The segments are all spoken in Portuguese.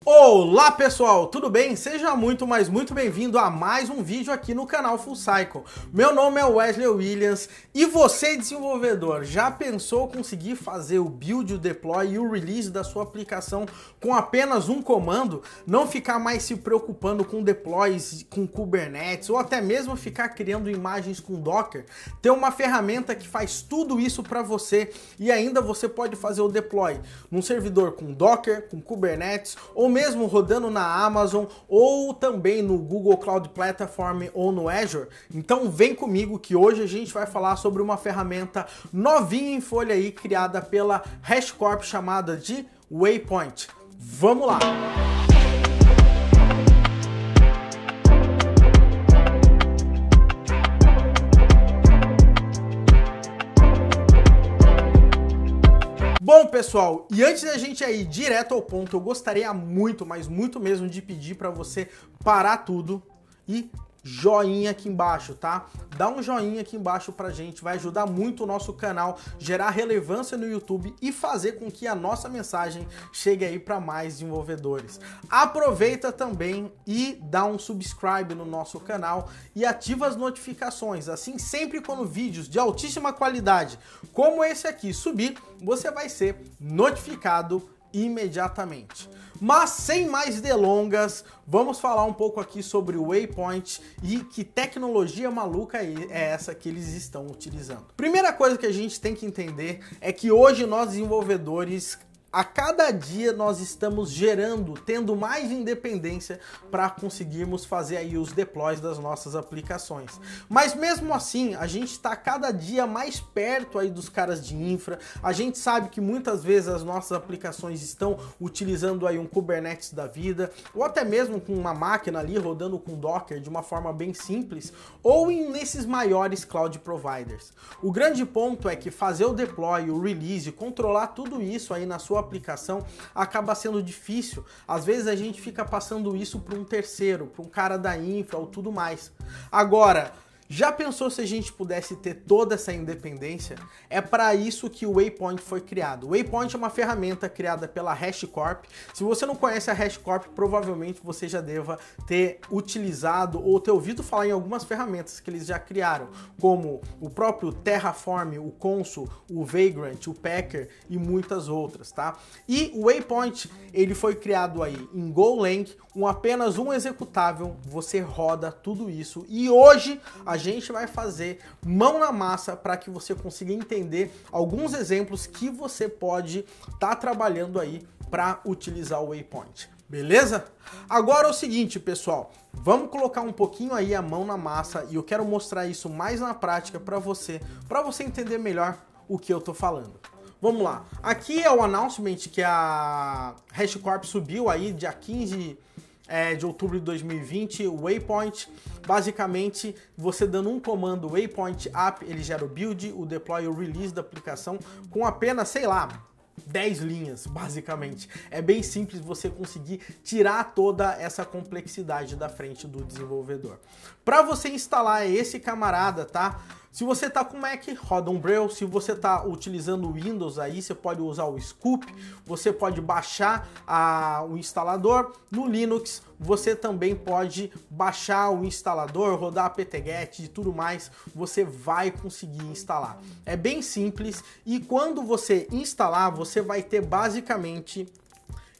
Olá pessoal, tudo bem? Seja muito, mas muito bem-vindo a mais um vídeo aqui no canal Full Cycle. Meu nome é Wesley Williams e você, desenvolvedor, já pensou conseguir fazer o build, o deploy e o release da sua aplicação com apenas um comando? Não ficar mais se preocupando com deploys com Kubernetes ou até mesmo ficar criando imagens com Docker? Ter uma ferramenta que faz tudo isso para você e ainda você pode fazer o deploy num servidor com Docker, com Kubernetes ou mesmo rodando na Amazon ou também no Google Cloud Platform ou no Azure. Então vem comigo que hoje a gente vai falar sobre uma ferramenta novinha em folha aí, criada pela HashiCorp, chamada de Waypoint. Vamos lá! Bom pessoal, e antes da gente ir direto ao ponto, eu gostaria muito, mas muito mesmo de pedir para você parar tudo e joinha aqui embaixo, tá? Dá um joinha aqui embaixo pra gente, vai ajudar muito o nosso canal, gerar relevância no YouTube e fazer com que a nossa mensagem chegue aí para mais desenvolvedores. Aproveita também e dá um subscribe no nosso canal e ativa as notificações, assim sempre quando vídeos de altíssima qualidade como esse aqui subir, você vai ser notificado imediatamente. Mas sem mais delongas, vamos falar um pouco aqui sobre o Waypoint e que tecnologia maluca é essa que eles estão utilizando. Primeira coisa que a gente tem que entender é que hoje nós desenvolvedores, a cada dia nós estamos tendo mais independência para conseguirmos fazer aí os deploys das nossas aplicações. Mas mesmo assim, a gente está cada dia mais perto aí dos caras de infra. A gente sabe que muitas vezes as nossas aplicações estão utilizando aí um Kubernetes da vida, ou até mesmo com uma máquina ali rodando com Docker de uma forma bem simples, ou nesses maiores cloud providers. O grande ponto é que fazer o deploy, o release, controlar tudo isso aí na sua aplicação acaba sendo difícil. Às vezes a gente fica passando isso para um terceiro, para um cara da infra ou tudo mais. Agora, já pensou se a gente pudesse ter toda essa independência? É para isso que o Waypoint foi criado. O Waypoint é uma ferramenta criada pela HashiCorp. Se você não conhece a HashiCorp, provavelmente você já deva ter utilizado ou ter ouvido falar em algumas ferramentas que eles já criaram, como o próprio Terraform, o Consul, o Vagrant, o Packer e muitas outras, tá? E o Waypoint, ele foi criado aí em Golang, apenas um executável, você roda tudo isso e hoje a gente vai fazer mão na massa para que você consiga entender alguns exemplos que você pode estar trabalhando aí para utilizar o Waypoint. Beleza? Agora é o seguinte, pessoal, vamos colocar um pouquinho aí a mão na massa e eu quero mostrar isso mais na prática para você entender melhor o que eu tô falando. Vamos lá. Aqui é o announcement que a HashiCorp subiu aí dia 15 de outubro de 2020, o Waypoint. Basicamente, você dando um comando Waypoint app, ele gera o build, o deploy e o release da aplicação com apenas, sei lá, 10 linhas, basicamente. É bem simples você conseguir tirar toda essa complexidade da frente do desenvolvedor. Para você instalar esse camarada, tá? Se você tá com Mac, roda Umbrel. Se você tá utilizando o Windows aí, você pode usar o Scoop. Você pode baixar o instalador. No Linux, você também pode baixar o instalador, rodar apt-get e tudo mais. Você vai conseguir instalar. É bem simples e quando você instalar, você vai ter basicamente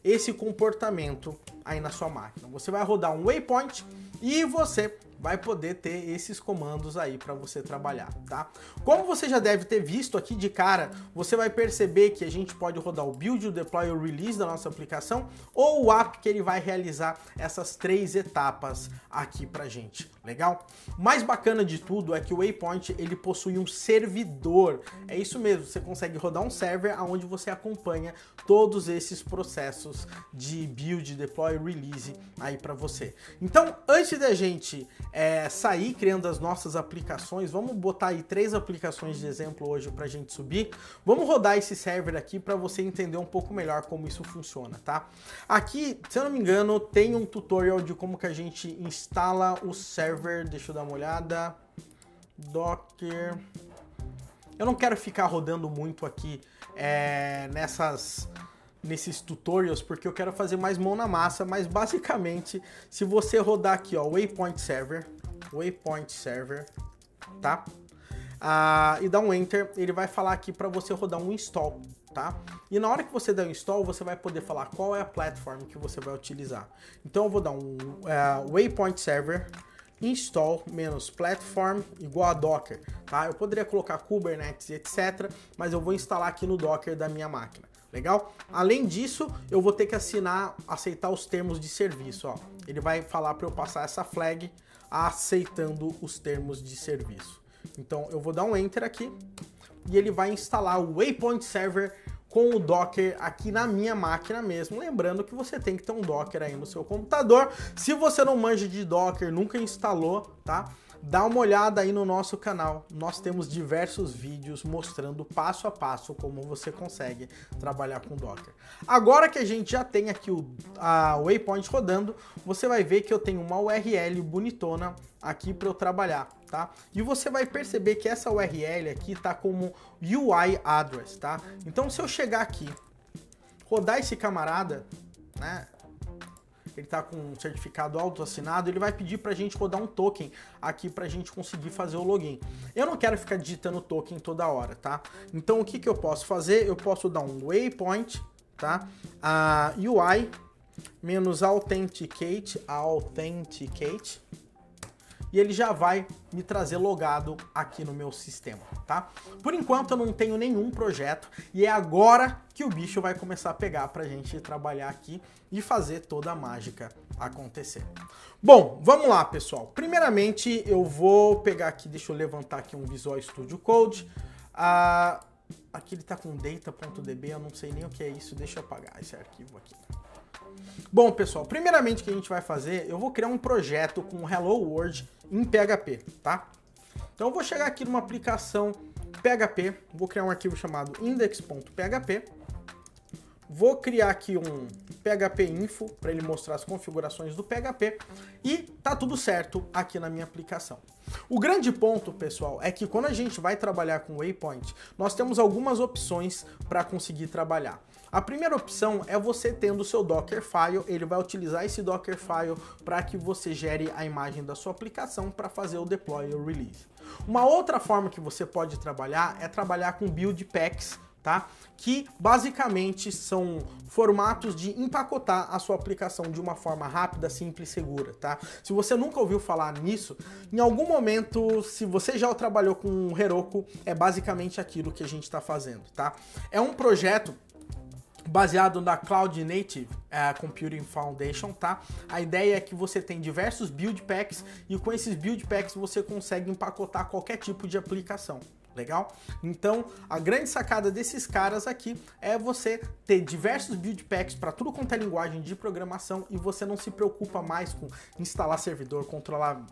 esse comportamento aí na sua máquina. Você vai rodar um Waypoint e você vai poder ter esses comandos aí para você trabalhar, tá? Como você já deve ter visto aqui de cara, você vai perceber que a gente pode rodar o build, o deploy e o release da nossa aplicação ou o app que ele vai realizar essas 3 etapas aqui pra gente. Legal? O mais bacana de tudo é que o Waypoint ele possui um servidor. É isso mesmo, você consegue rodar um server onde você acompanha todos esses processos de build, deploy, release aí para você. Então, antes da gente sair criando as nossas aplicações, vamos botar aí 3 aplicações de exemplo hoje para a gente subir. Vamos rodar esse server aqui para você entender um pouco melhor como isso funciona, tá? Aqui, se eu não me engano, tem um tutorial de como que a gente instala o server. Deixa eu dar uma olhada. Docker. Eu não quero ficar rodando muito aqui nesses tutorials porque eu quero fazer mais mão na massa, mas basicamente, se você rodar aqui, ó, Waypoint Server, tá? E dar um Enter, ele vai falar aqui para você rodar um install, tá? E na hora que você der o install, você vai poder falar qual é a platform que você vai utilizar. Então eu vou dar um Waypoint Server install -platform igual a Docker, tá? Eu poderia colocar Kubernetes, etc, mas eu vou instalar aqui no Docker da minha máquina. Legal? Além disso, eu vou ter que aceitar os termos de serviço, ó. Ele vai falar para eu passar essa flag aceitando os termos de serviço. Então eu vou dar um Enter aqui e ele vai instalar o Waypoint Server com o Docker aqui na minha máquina mesmo. Lembrando que você tem que ter um Docker aí no seu computador. Se você não manja de Docker, nunca instalou, tá? Dá uma olhada aí no nosso canal, nós temos diversos vídeos mostrando passo a passo como você consegue trabalhar com Docker. Agora que a gente já tem aqui o Waypoint rodando, você vai ver que eu tenho uma URL bonitona aqui para eu trabalhar, tá? E você vai perceber que essa URL aqui tá como UI address, tá? Então se eu chegar aqui, rodar esse camarada, né? Ele está com um certificado autoassinado, ele vai pedir para a gente rodar um token aqui para a gente conseguir fazer o login. Eu não quero ficar digitando token toda hora, tá? Então o que que eu posso fazer? Eu posso dar um waypoint, tá? UI -authenticate, e ele já vai me trazer logado aqui no meu sistema, tá? Por enquanto eu não tenho nenhum projeto e é agora que o bicho vai começar a pegar pra gente trabalhar aqui e fazer toda a mágica acontecer. Bom, vamos lá, pessoal. Primeiramente eu vou pegar aqui, deixa eu levantar aqui um Visual Studio Code. Aqui ele tá com data.db, eu não sei nem o que é isso, deixa eu apagar esse arquivo aqui. Bom, pessoal, primeiramente o que a gente vai fazer, eu vou criar um projeto com Hello World em PHP, tá? Então eu vou chegar aqui numa aplicação PHP, vou criar um arquivo chamado index.php, vou criar aqui um PHP info para ele mostrar as configurações do PHP e tá tudo certo aqui na minha aplicação. O grande ponto, pessoal, é que quando a gente vai trabalhar com Waypoint, nós temos algumas opções para conseguir trabalhar. A primeira opção é você tendo o seu Dockerfile, ele vai utilizar esse Dockerfile para que você gere a imagem da sua aplicação para fazer o deploy e o release. Uma outra forma que você pode trabalhar é trabalhar com build packs, tá? Que basicamente são formatos de empacotar a sua aplicação de uma forma rápida, simples e segura, tá? Se você nunca ouviu falar nisso, em algum momento, se você já trabalhou com Heroku, é basicamente aquilo que a gente está fazendo, tá? É um projeto baseado na Cloud Native Computing Foundation, tá? A ideia é que você tem diversos build packs e com esses build packs você consegue empacotar qualquer tipo de aplicação. Legal? Então, a grande sacada desses caras aqui é você ter diversos build packs para tudo quanto é linguagem de programação e você não se preocupa mais com instalar servidor, controlar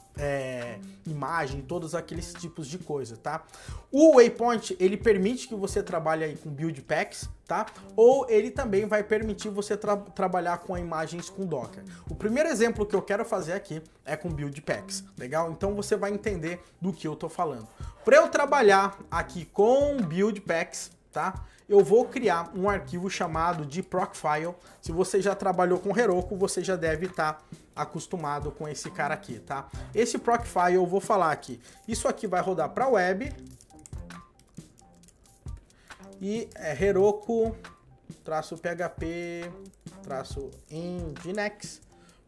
imagem, todos aqueles tipos de coisa, tá? O Waypoint, ele permite que você trabalhe aí com build packs, tá? Ou ele também vai permitir você trabalhar com imagens com Docker. O primeiro exemplo que eu quero fazer aqui é com build packs, legal? Então você vai entender do que eu tô falando. Para eu trabalhar aqui com build packs, tá? Eu vou criar um arquivo chamado de procfile. Se você já trabalhou com Heroku, você já deve estar acostumado com esse cara aqui, tá? Esse procfile eu vou falar aqui. Isso aqui vai rodar para web e é Heroku-php-nginx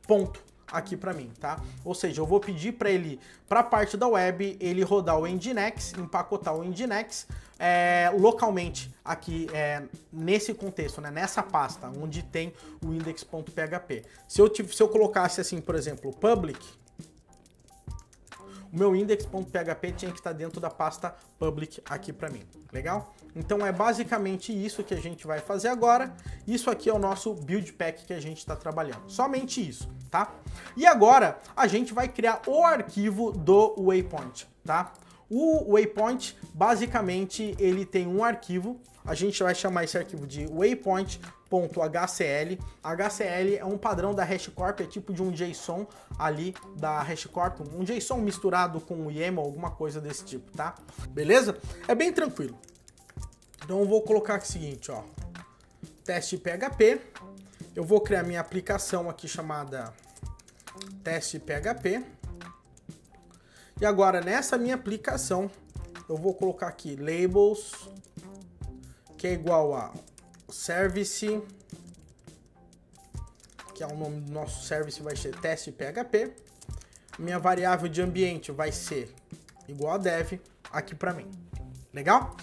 ponto aqui para mim, tá? Ou seja, eu vou pedir para ele, para a parte da web, ele rodar o Nginx, empacotar o Nginx localmente aqui nesse contexto, né? Nessa pasta onde tem o index.php. Se eu colocasse assim, por exemplo, public, o meu index.php tinha que estar dentro da pasta public aqui para mim, legal? Então é basicamente isso que a gente vai fazer agora. Isso aqui é o nosso build pack que a gente está trabalhando, somente isso, tá? E agora a gente vai criar o arquivo do Waypoint, tá? O Waypoint, basicamente, ele tem um arquivo, a gente vai chamar esse arquivo de waypoint.hcl. HCL é um padrão da HashiCorp, é tipo de um JSON ali da HashiCorp, um JSON misturado com o YAML, alguma coisa desse tipo, tá? Beleza? É bem tranquilo. Então eu vou colocar aqui o seguinte, ó, teste PHP. Eu vou criar minha aplicação aqui chamada teste PHP. E agora nessa minha aplicação eu vou colocar aqui labels, que é igual a service, que é o nome do nosso service, vai ser teste PHP. Minha variável de ambiente vai ser igual a dev aqui para mim. Legal?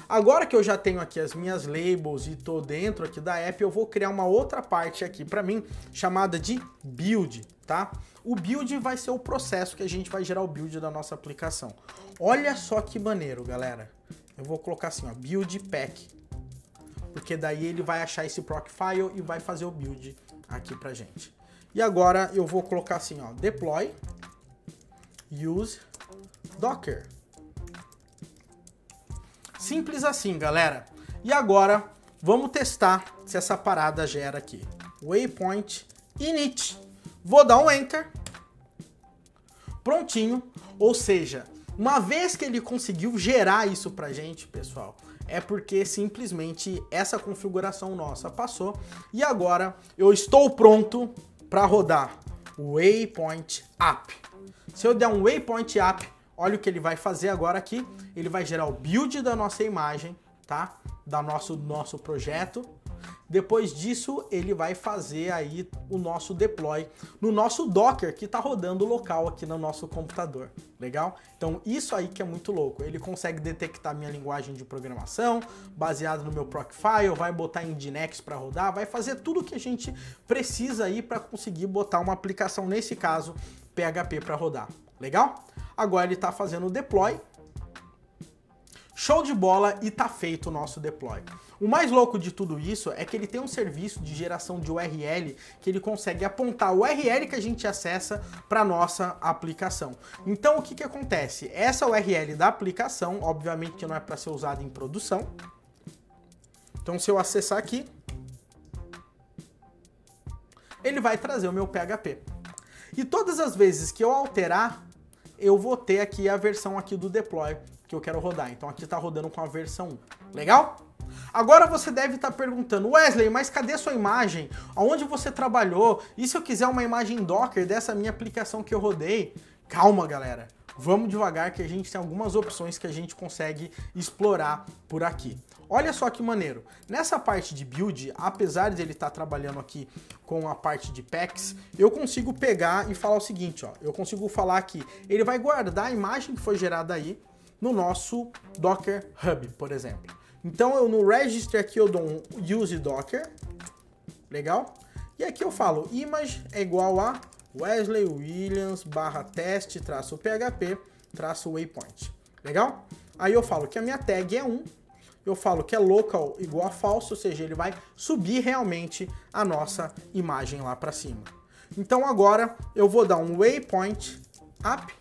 Agora que eu já tenho aqui as minhas labels e tô dentro aqui da app, eu vou criar uma outra parte aqui para mim chamada de build, tá? O build vai ser o processo que a gente vai gerar o build da nossa aplicação. Olha só que maneiro, galera. Eu vou colocar assim, ó, build pack, porque daí ele vai achar esse Procfile e vai fazer o build aqui pra gente. E agora eu vou colocar assim, ó, deploy use docker. Simples assim, galera. E agora vamos testar se essa parada gera aqui. Waypoint init. Vou dar um enter. Prontinho. Ou seja, uma vez que ele conseguiu gerar isso pra gente, pessoal, é porque simplesmente essa configuração nossa passou e agora eu estou pronto para rodar o Waypoint App. Se eu der um Waypoint App, olha o que ele vai fazer agora aqui. Ele vai gerar o build da nossa imagem, tá? Da nosso projeto. Depois disso, ele vai fazer aí o nosso deploy no nosso Docker que está rodando local aqui no nosso computador. Legal? Então, isso aí que é muito louco. Ele consegue detectar minha linguagem de programação, baseado no meu Procfile, vai botar em Nginx para rodar, vai fazer tudo o que a gente precisa aí para conseguir botar uma aplicação, nesse caso, PHP para rodar. Legal? Agora ele está fazendo o deploy. Show de bola e tá feito o nosso deploy. O mais louco de tudo isso é que ele tem um serviço de geração de URL que ele consegue apontar o URL que a gente acessa para nossa aplicação. Então o que que acontece? Essa URL da aplicação, obviamente que não é para ser usada em produção. Então se eu acessar aqui, ele vai trazer o meu PHP. E todas as vezes que eu alterar, eu vou ter aqui a versão aqui do deploy que eu quero rodar. Então aqui está rodando com a versão 1. Legal? Agora você deve estar perguntando, Wesley, mas cadê sua imagem? Aonde você trabalhou? E se eu quiser uma imagem Docker dessa minha aplicação que eu rodei? Calma, galera. Vamos devagar que a gente tem algumas opções que a gente consegue explorar por aqui. Olha só que maneiro. Nessa parte de build, apesar de ele estar trabalhando aqui com a parte de packs, eu consigo pegar e falar o seguinte, ó. Eu consigo falar que ele vai guardar a imagem que foi gerada aí no nosso Docker Hub, por exemplo. Então eu no registry aqui eu dou um use docker, legal? E aqui eu falo image é igual a Wesley Williams /teste -php -waypoint, legal? Aí eu falo que a minha tag é 1, eu falo que é local igual a false, ou seja, ele vai subir realmente a nossa imagem lá para cima. Então agora eu vou dar um waypoint app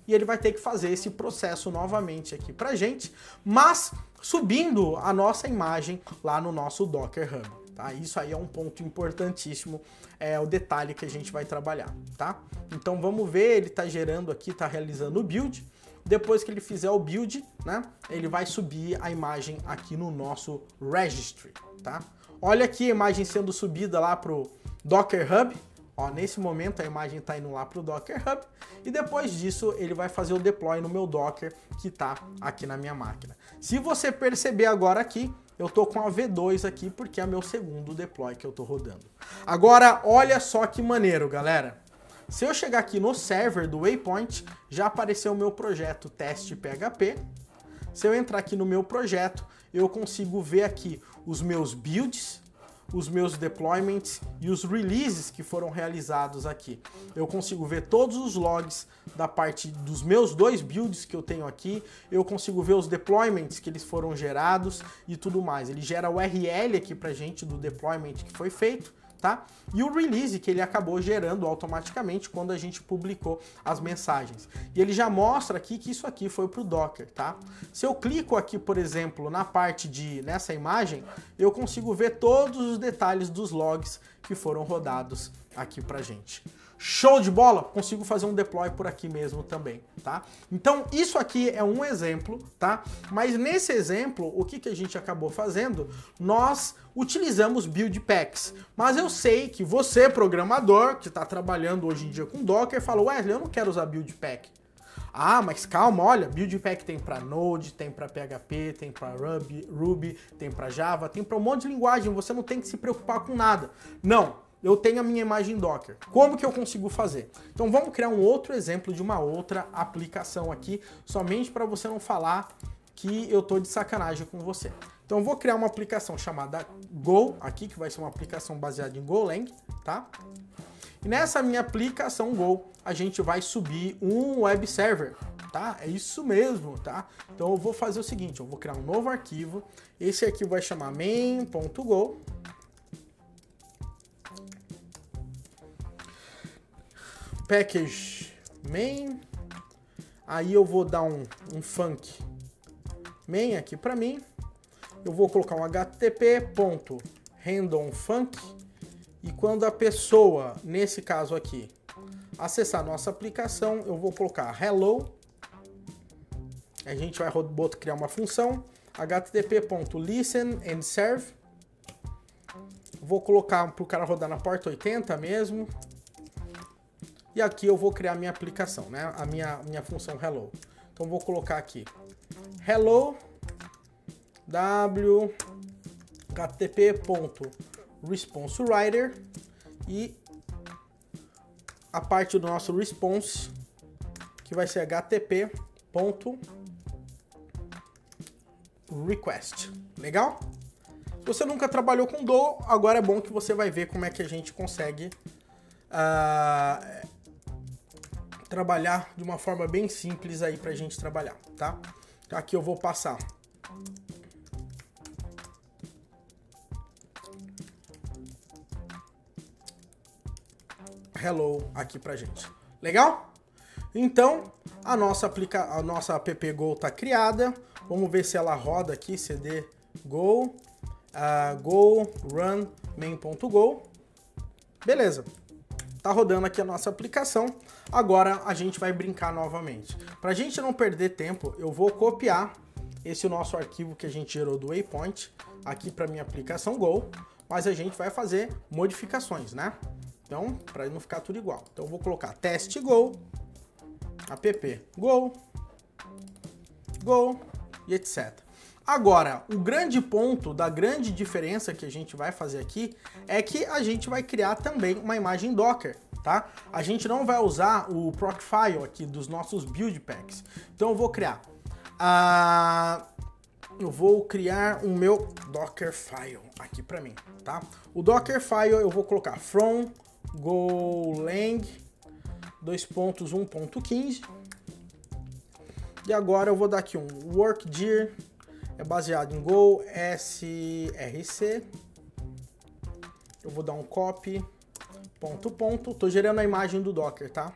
e ele vai ter que fazer esse processo novamente aqui pra gente, mas subindo a nossa imagem lá no nosso Docker Hub, tá? Isso aí é um ponto importantíssimo, é o detalhe que a gente vai trabalhar, tá? Então vamos ver, ele tá gerando aqui, tá realizando o build. Depois que ele fizer o build, né, ele vai subir a imagem aqui no nosso registry, tá? Olha aqui a imagem sendo subida lá pro Docker Hub. Ó, nesse momento a imagem está indo lá para o Docker Hub e depois disso ele vai fazer o deploy no meu Docker que está aqui na minha máquina. Se você perceber agora aqui, eu estou com a V2 aqui porque é meu segundo deploy que eu estou rodando. Agora, olha só que maneiro, galera. Se eu chegar aqui no server do Waypoint, já apareceu o meu projeto teste PHP. Se eu entrar aqui no meu projeto, eu consigo ver aqui os meus builds, os meus deployments e os releases que foram realizados aqui. Eu consigo ver todos os logs da parte dos meus 2 builds que eu tenho aqui, eu consigo ver os deployments que eles foram gerados e tudo mais. Ele gera o URL aqui pra gente do deployment que foi feito, tá? E o release que ele acabou gerando automaticamente quando a gente publicou as mensagens. E ele já mostra aqui que isso aqui foi para o Docker, tá? Se eu clico aqui, por exemplo, na parte nessa imagem, eu consigo ver todos os detalhes dos logs que foram rodados aqui pra gente. Show de bola? Consigo fazer um deploy por aqui mesmo também, tá? Então, isso aqui é um exemplo, tá? Mas nesse exemplo, o que a gente acabou fazendo? Nós utilizamos build packs. Mas eu sei que você, programador, que está trabalhando hoje em dia com Docker, fala, Wesley, eu não quero usar build pack. Ah, mas calma, olha, build pack tem para Node, tem para PHP, tem para Ruby, tem para Java, tem para um monte de linguagem, você não tem que se preocupar com nada. Não. Eu tenho a minha imagem Docker. Como que eu consigo fazer? Então vamos criar um outro exemplo de uma outra aplicação aqui, somente para você não falar que eu tô de sacanagem com você. Então eu vou criar uma aplicação chamada Go, aqui, que vai ser uma aplicação baseada em Golang, tá? E nessa minha aplicação Go, a gente vai subir um web server, tá? É isso mesmo, tá? Então eu vou fazer o seguinte, eu vou criar um novo arquivo, esse arquivo vai chamar main.go, package main, aí eu vou dar um func main aqui para mim, eu vou colocar um http.randomfunc e quando a pessoa, nesse caso aqui, acessar nossa aplicação, eu vou colocar hello, a gente vai criar uma função http.listenandserve, vou colocar para o cara rodar na porta 80 mesmo. E aqui eu vou criar minha aplicação, né? A minha função hello. Então vou colocar aqui hello w http.responsewriter e a parte do nosso response que vai ser http.request. Legal? Se você nunca trabalhou com Do, agora é bom que você vai ver como é que a gente consegue trabalhar de uma forma bem simples aí pra gente trabalhar, tá? Aqui eu vou passar hello aqui pra gente. Legal? Então, a nossa app Go tá criada. Vamos ver se ela roda aqui, cd go, go run main.go. Beleza. Tá rodando aqui a nossa aplicação. Agora a gente vai brincar novamente. Para a gente não perder tempo, eu vou copiar esse nosso arquivo que a gente gerou do Waypoint aqui para minha aplicação Go, mas a gente vai fazer modificações, né? Então, para não ficar tudo igual. Então eu vou colocar teste Go, app Go, Go e etc. Agora, o grande ponto da grande diferença que a gente vai fazer aqui é que a gente vai criar também uma imagem Docker, tá? A gente não vai usar o Procfile aqui dos nossos build packs. Então eu vou criar o meu Dockerfile aqui para mim, tá? O Dockerfile eu vou colocar from Golang 2.1.15 e agora eu vou dar aqui um workdir, é baseado em Go src, eu vou dar um copy, tô gerando a imagem do Docker, tá?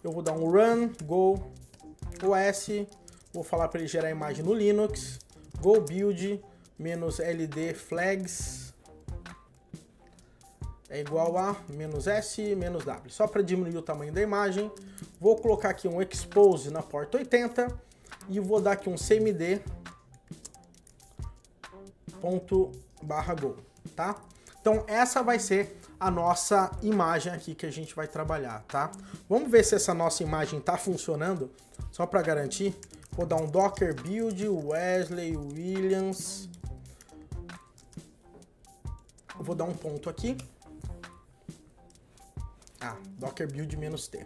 Eu vou dar um run go os, vou falar para ele gerar a imagem no Linux, go build -ld flags é igual a -s -w, só para diminuir o tamanho da imagem. Vou colocar aqui um expose na porta 80 e vou dar aqui um cmd ./go, tá? Então essa vai ser a nossa imagem aqui que a gente vai trabalhar, tá? Vamos ver se essa nossa imagem tá funcionando, só para garantir. Vou dar um docker build Wesley Williams. Eu vou dar um ponto aqui. Docker build -t.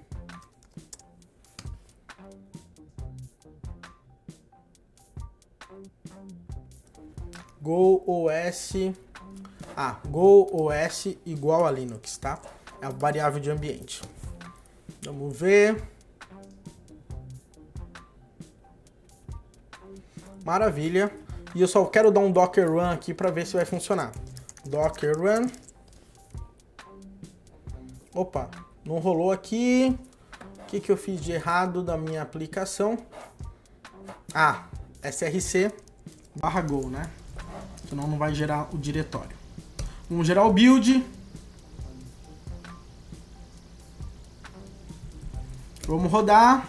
GoOS igual a Linux, tá? É a variável de ambiente. Vamos ver. Maravilha. E eu só quero dar um Docker Run aqui para ver se vai funcionar. Docker Run. Opa, não rolou aqui. O que eu fiz de errado da minha aplicação? src/go, né? Senão não vai gerar o diretório. Vamos gerar o build. Vamos rodar.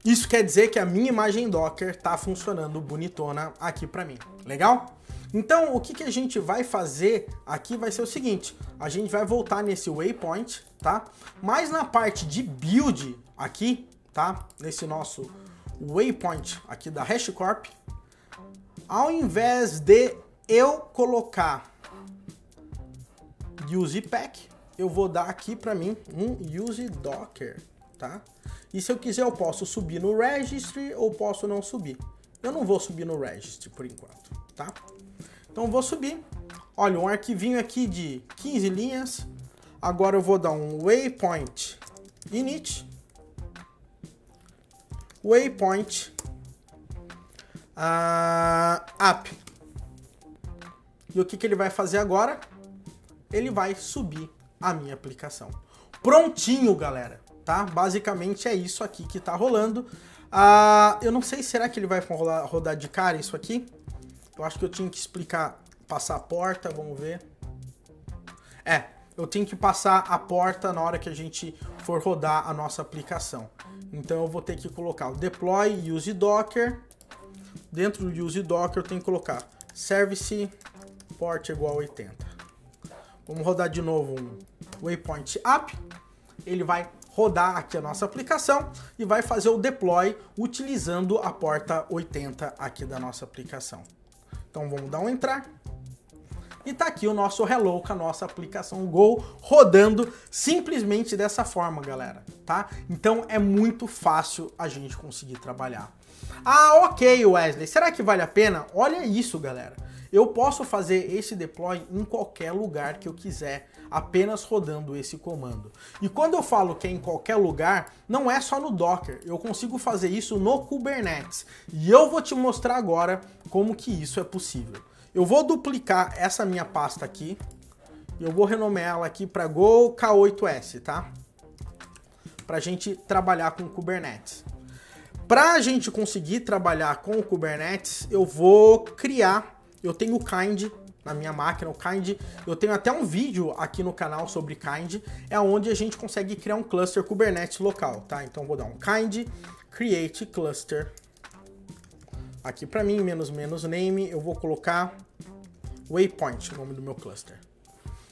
Isso quer dizer que a minha imagem Docker tá funcionando bonitona aqui para mim. Legal? Então, o que a gente vai fazer aqui vai ser o seguinte. A gente vai voltar nesse waypoint, tá? Mas na parte de build aqui, tá? Nesse nosso waypoint aqui da HashiCorp, ao invés de eu colocar use pack, eu vou dar aqui para mim um use docker, tá? E se eu quiser eu posso subir no registry ou posso não subir. Eu não vou subir no registry por enquanto, tá? Então eu vou subir. Olha, um arquivinho aqui de 15 linhas. Agora eu vou dar um waypoint init, waypoint app. E o que ele vai fazer agora? Ele vai subir a minha aplicação. Prontinho, galera, tá? Basicamente é isso aqui que tá rolando. Eu não sei, será que ele vai rodar de cara isso aqui? Eu acho que eu tinha que explicar, passar a porta, vamos ver. Eu tenho que passar a porta na hora que a gente for rodar a nossa aplicação. Então eu vou ter que colocar o deploy use docker. Dentro do use docker eu tenho que colocar service port igual a 80. Vamos rodar de novo um waypoint app. Ele vai rodar aqui a nossa aplicação e vai fazer o deploy utilizando a porta 80 aqui da nossa aplicação. Então vamos dar um entrar. E tá aqui o nosso Hello com a nossa aplicação Go rodando simplesmente dessa forma, galera, tá? Então é muito fácil a gente conseguir trabalhar. Ok, Wesley, será que vale a pena? Olha isso, galera. Eu posso fazer esse deploy em qualquer lugar que eu quiser, apenas rodando esse comando. E quando eu falo que é em qualquer lugar, não é só no Docker, eu consigo fazer isso no Kubernetes. E eu vou te mostrar agora como que isso é possível. Eu vou duplicar essa minha pasta aqui, e eu vou renomear ela aqui para Go K8S, tá? Para a gente trabalhar com o Kubernetes. Para a gente conseguir trabalhar com o Kubernetes, eu vou criar, eu tenho o Kind na minha máquina, o Kind, eu tenho até um vídeo aqui no canal sobre Kind, é onde a gente consegue criar um cluster Kubernetes local, tá? Então eu vou dar um Kind create cluster. Aqui para mim, -- name, eu vou colocar waypoint, o nome do meu cluster.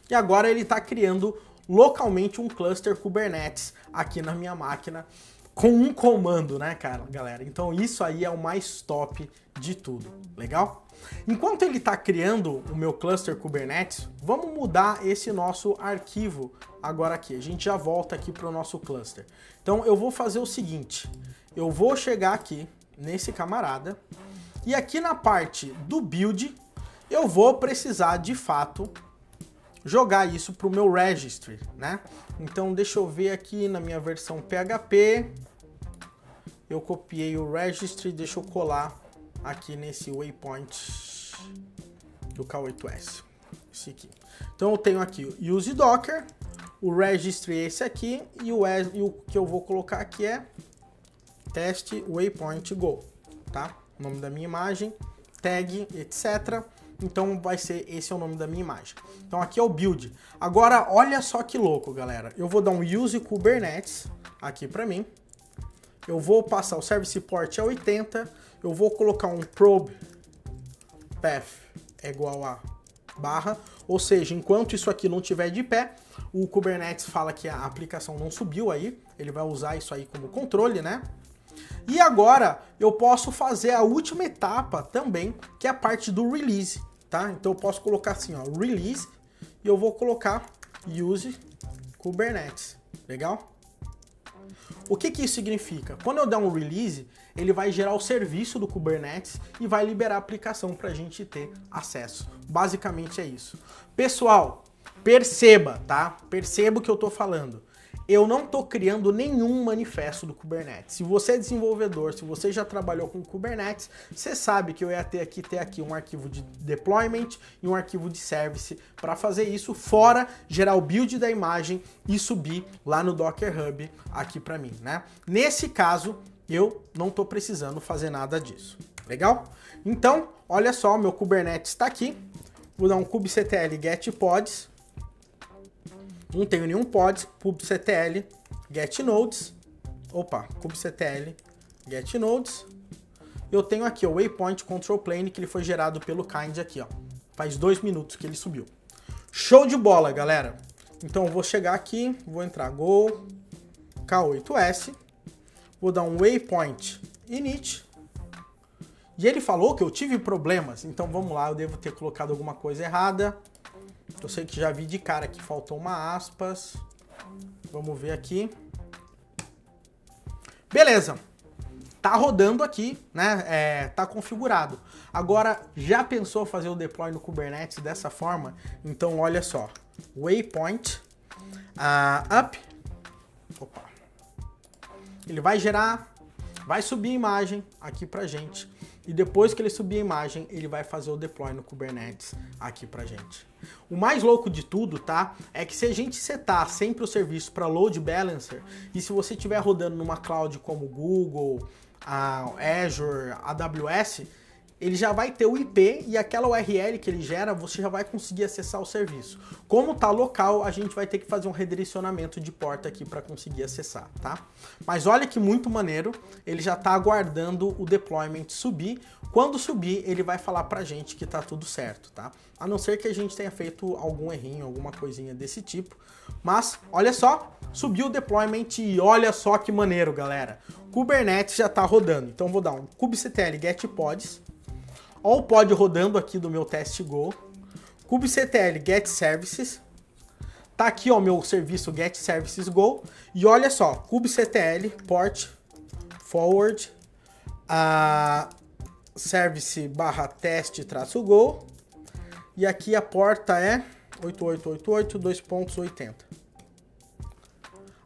E agora ele está criando localmente um cluster Kubernetes aqui na minha máquina com um comando, né, galera? Então isso aí é o mais top de tudo, legal? Enquanto ele está criando o meu cluster Kubernetes, vamos mudar esse nosso arquivo agora aqui. A gente já volta aqui para o nosso cluster. Então eu vou fazer o seguinte, eu vou chegar aqui nesse camarada, e aqui na parte do build, eu vou precisar de fato jogar isso para o meu registry, né? Então deixa eu ver aqui na minha versão PHP, eu copiei o registry, deixa eu colar aqui nesse waypoint do K8S, esse aqui. Então eu tenho aqui o use docker, o registry é esse aqui, e o que eu vou colocar aqui é teste waypoint go, tá? O nome da minha imagem, tag, etc. Então vai ser, esse é o nome da minha imagem. Então aqui é o build. Agora olha só que louco, galera. Eu vou dar um use Kubernetes aqui para mim. Eu vou passar o service port a 80. Eu vou colocar um probe path é igual a barra. Ou seja, enquanto isso aqui não estiver de pé, o Kubernetes fala que a aplicação não subiu aí. Ele vai usar isso aí como controle, né? E agora eu posso fazer a última etapa também, que é a parte do release, tá? Então eu posso colocar assim, ó, release, e eu vou colocar use Kubernetes, legal? O que isso significa? Quando eu der um release, ele vai gerar o serviço do Kubernetes e vai liberar a aplicação para a gente ter acesso. Basicamente é isso. Pessoal, perceba, tá? Perceba o que eu tô falando. Eu não estou criando nenhum manifesto do Kubernetes. Se você é desenvolvedor, se você já trabalhou com Kubernetes, você sabe que eu ia ter aqui um arquivo de deployment e um arquivo de service para fazer isso, fora gerar o build da imagem e subir lá no Docker Hub aqui para mim, né? Nesse caso, eu não estou precisando fazer nada disso. Legal? Então, olha só, meu Kubernetes está aqui. Vou dar um kubectl get pods. Não tenho nenhum pod, kubectl get nodes, kubectl get nodes. Eu tenho aqui o waypoint control plane, que ele foi gerado pelo kind aqui, ó. Faz 2 minutos que ele subiu. Show de bola, galera. Então eu vou chegar aqui, vou entrar go K8s, vou dar um waypoint init. E ele falou que eu tive problemas, então vamos lá, eu devo ter colocado alguma coisa errada. Eu sei que já vi de cara que faltou uma aspas. Vamos ver aqui. Beleza. Tá rodando aqui, né? Tá configurado. Agora, já pensou fazer o deploy no Kubernetes dessa forma? Então, olha só. Waypoint up. Opa. Ele vai gerar, vai subir a imagem aqui pra gente. E depois que ele subir a imagem, ele vai fazer o deploy no Kubernetes aqui pra gente. O mais louco de tudo, tá? É que se a gente setar sempre o serviço para load balancer, e se você estiver rodando numa cloud como Google, Azure, AWS, ele já vai ter o IP e aquela URL que ele gera, você já vai conseguir acessar o serviço. Como tá local, a gente vai ter que fazer um redirecionamento de porta aqui para conseguir acessar, tá? Mas olha que muito maneiro, ele já tá aguardando o deployment subir. Quando subir, ele vai falar pra gente que tá tudo certo, tá? A não ser que a gente tenha feito algum errinho, alguma coisinha desse tipo. Mas, olha só, subiu o deployment e olha só que maneiro, galera. Kubernetes já tá rodando. Então vou dar um kubectl get pods. Olha o pod rodando aqui do meu test go. Kubectl get services. Tá aqui ó, meu serviço get services go. E olha só, kubectl port forward service barra teste traço go. E aqui a porta é 8888 2.80.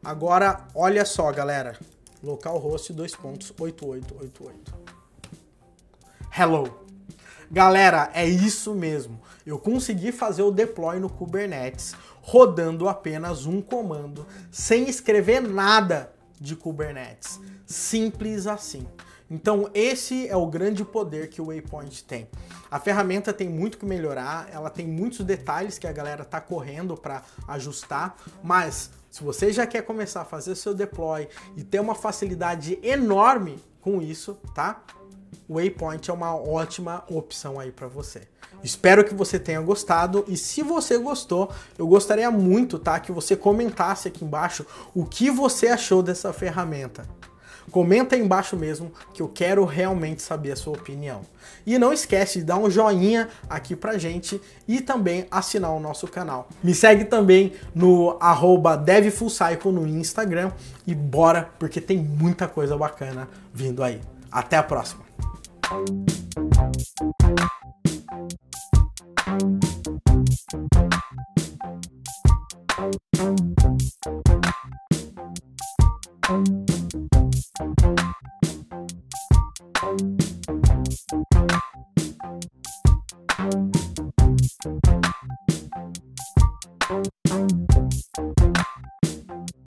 Agora, olha só, galera. Localhost 2.8888. Hello. Galera, é isso mesmo. Eu consegui fazer o deploy no Kubernetes rodando apenas um comando, sem escrever nada de Kubernetes. Simples assim. Então esse é o grande poder que o Waypoint tem. A ferramenta tem muito que melhorar, ela tem muitos detalhes que a galera tá correndo para ajustar, mas se você já quer começar a fazer seu deploy e ter uma facilidade enorme com isso, tá? O Waypoint é uma ótima opção aí para você. Espero que você tenha gostado e se você gostou, eu gostaria muito, tá, que você comentasse aqui embaixo o que você achou dessa ferramenta. Comenta aí embaixo mesmo, que eu quero realmente saber a sua opinião. E não esquece de dar um joinha aqui pra gente e também assinar o nosso canal. Me segue também no @devfullcycle no Instagram e bora, porque tem muita coisa bacana vindo aí. Até a próxima!